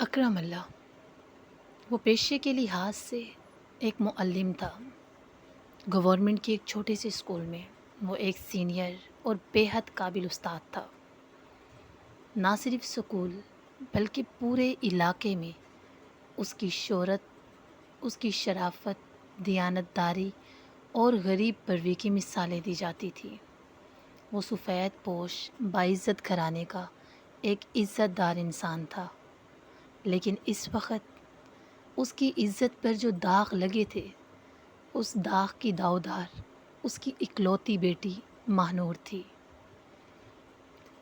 اکرم اللہ وہ پیشے کے لحاظ سے ایک معلم تھا۔ گورنمنٹ کے ایک چھوٹے سے اسکول میں وہ ایک سینئر اور بے حد قابل استاد تھا۔ نہ صرف اسکول بلکہ پورے علاقے میں اس کی شہرت، اس کی شرافت، دیانتداری اور غریب پروی کی مثالیں دی جاتی تھیں۔ وہ سفید پوش باعزت گھرانے کا ایک عزت دار انسان تھا، لیکن اس وقت اس کی عزت پر جو داغ لگے تھے، اس داغ کی داودار اس کی اکلوتی بیٹی ماہنور تھی۔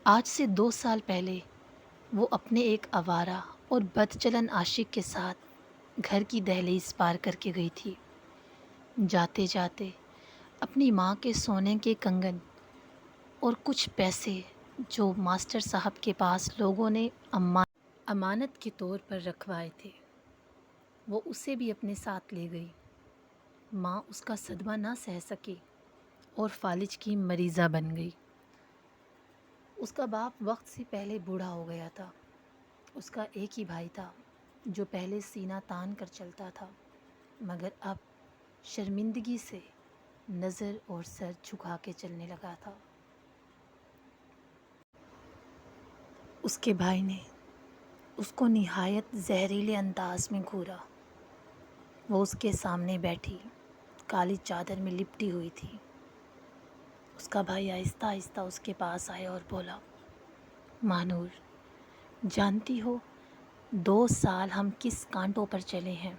آج سے 2 سال پہلے وہ اپنے ایک آوارہ اور بدچلن عاشق کے ساتھ گھر کی دہلیز پار کر کے گئی تھی۔ جاتے جاتے اپنی ماں کے سونے کے کنگن اور کچھ پیسے جو ماسٹر صاحب کے پاس لوگوں نے امانت کے طور پر رکھوائے تھے، وہ اسے بھی اپنے ساتھ لے گئی۔ ماں اس کا صدمہ نہ سہ سکی اور فالج کی مریضہ بن گئی۔ اس کا باپ وقت سے پہلے بوڑھا ہو گیا تھا۔ اس کا ایک ہی بھائی تھا جو پہلے سینہ تان کر چلتا تھا، مگر اب شرمندگی سے نظر اور سر جھکا کے چلنے لگا تھا۔ اس کے بھائی نے اس کو نہایت زہریلے انداز میں گھورا۔ وہ اس کے سامنے بیٹھی کالی چادر میں لپٹی ہوئی تھی۔ اس کا بھائی آہستہ آہستہ اس کے پاس آیا اور بولا، ماہنور، جانتی ہو 2 سال ہم کس کانٹوں پر چلے ہیں؟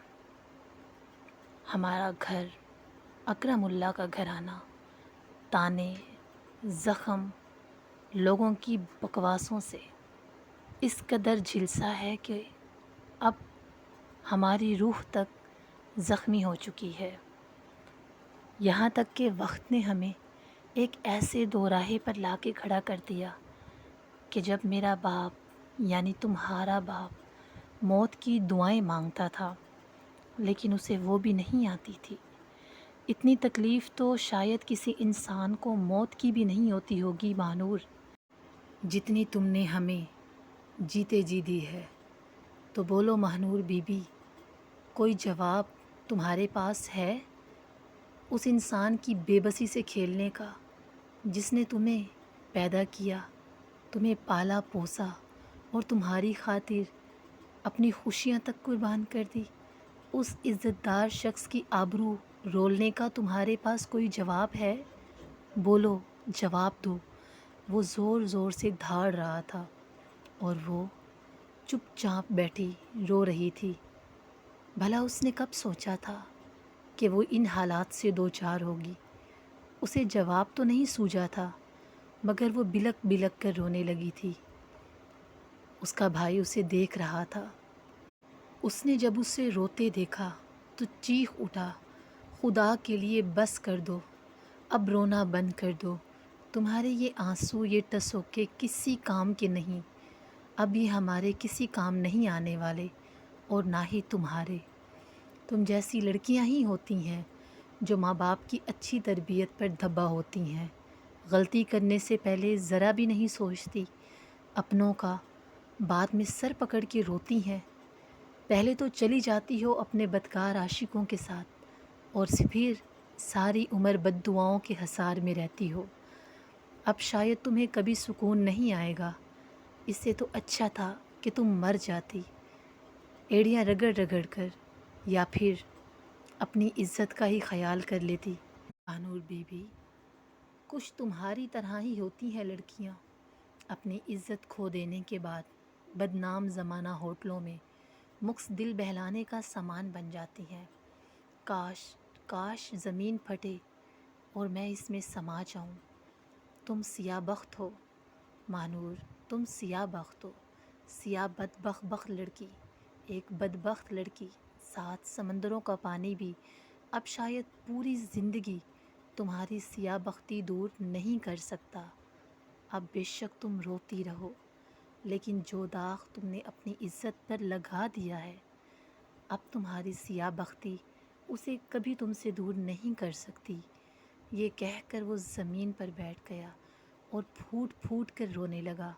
ہمارا گھر، اکرم اللہ کا گھرانہ، تانے، زخم، لوگوں کی بکواسوں سے اس قدر جھلسا ہے کہ اب ہماری روح تک زخمی ہو چکی ہے۔ یہاں تک کہ وقت نے ہمیں ایک ایسے دوراہے پر لا کے کھڑا کر دیا کہ جب میرا باپ یعنی تمہارا باپ موت کی دعائیں مانگتا تھا، لیکن اسے وہ بھی نہیں آتی تھی۔ اتنی تکلیف تو شاید کسی انسان کو موت کی بھی نہیں ہوتی ہوگی ماہنور، جتنی تم نے ہمیں جیتے جی دی ہے۔ تو بولو ماہنور بی بی، کوئی جواب تمہارے پاس ہے اس انسان کی بے بسی سے کھیلنے کا جس نے تمہیں پیدا کیا، تمہیں پالا پوسا اور تمہاری خاطر اپنی خوشیاں تک قربان کر دی؟ اس عزت دار شخص کی آبرو رولنے کا تمہارے پاس کوئی جواب ہے؟ بولو، جواب دو۔ وہ زور زور سے دھاڑ رہا تھا اور وہ چپ چاپ بیٹھی رو رہی تھی۔ بھلا اس نے کب سوچا تھا کہ وہ ان حالات سے دوچار ہوگی؟ اسے جواب تو نہیں سوجا تھا، مگر وہ بلک بلک کر رونے لگی تھی۔ اس کا بھائی اسے دیکھ رہا تھا۔ اس نے جب اسے روتے دیکھا تو چیخ اٹھا، خدا کے لیے بس کر دو، اب رونا بند کر دو۔ تمہارے یہ آنسو، یہ ٹسوکے کسی کام کے نہیں، اب یہ ہمارے کسی کام نہیں آنے والے، اور نہ ہی تمہارے۔ تم جیسی لڑکیاں ہی ہوتی ہیں جو ماں باپ کی اچھی تربیت پر دھبا ہوتی ہیں، غلطی کرنے سے پہلے ذرا بھی نہیں سوچتی اپنوں کا، بعد میں سر پکڑ کے روتی ہیں۔ پہلے تو چلی جاتی ہو اپنے بدکار عاشقوں کے ساتھ، اور پھر ساری عمر بد دعاؤں کے حصار میں رہتی ہو۔ اب شاید تمہیں کبھی سکون نہیں آئے گا، اس سے تو اچھا تھا کہ تم مر جاتی ایڑیاں رگڑ رگڑ کر، یا پھر اپنی عزت کا ہی خیال کر لیتی۔ ماہنور بی بی، کچھ تمہاری طرح ہی ہوتی ہیں لڑکیاں، اپنی عزت کھو دینے کے بعد بدنام زمانہ ہوٹلوں میں مکس دل بہلانے کا سامان بن جاتی ہیں۔ کاش کاش زمین پھٹے اور میں اس میں سما جاؤں۔ تم سیاہ بخت ہو ماہنور، تم سیاہ بخت ہو، سیاہ بدبخت لڑکی، ایک بدبخت لڑکی۔ 7 سمندروں کا پانی بھی اب شاید پوری زندگی تمہاری سیاہ بختی دور نہیں کر سکتا۔ اب بے شک تم روتی رہو، لیکن جو داغ تم نے اپنی عزت پر لگا دیا ہے، اب تمہاری سیاہ بختی اسے کبھی تم سے دور نہیں کر سکتی۔ یہ کہہ کر وہ زمین پر بیٹھ گیا اور پھوٹ پھوٹ کر رونے لگا۔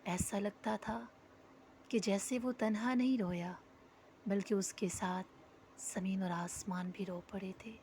ایسا لگتا تھا کہ جیسے وہ تنہا نہیں رویا بلکہ اس کے ساتھ زمین اور آسمان بھی رو پڑے تھے۔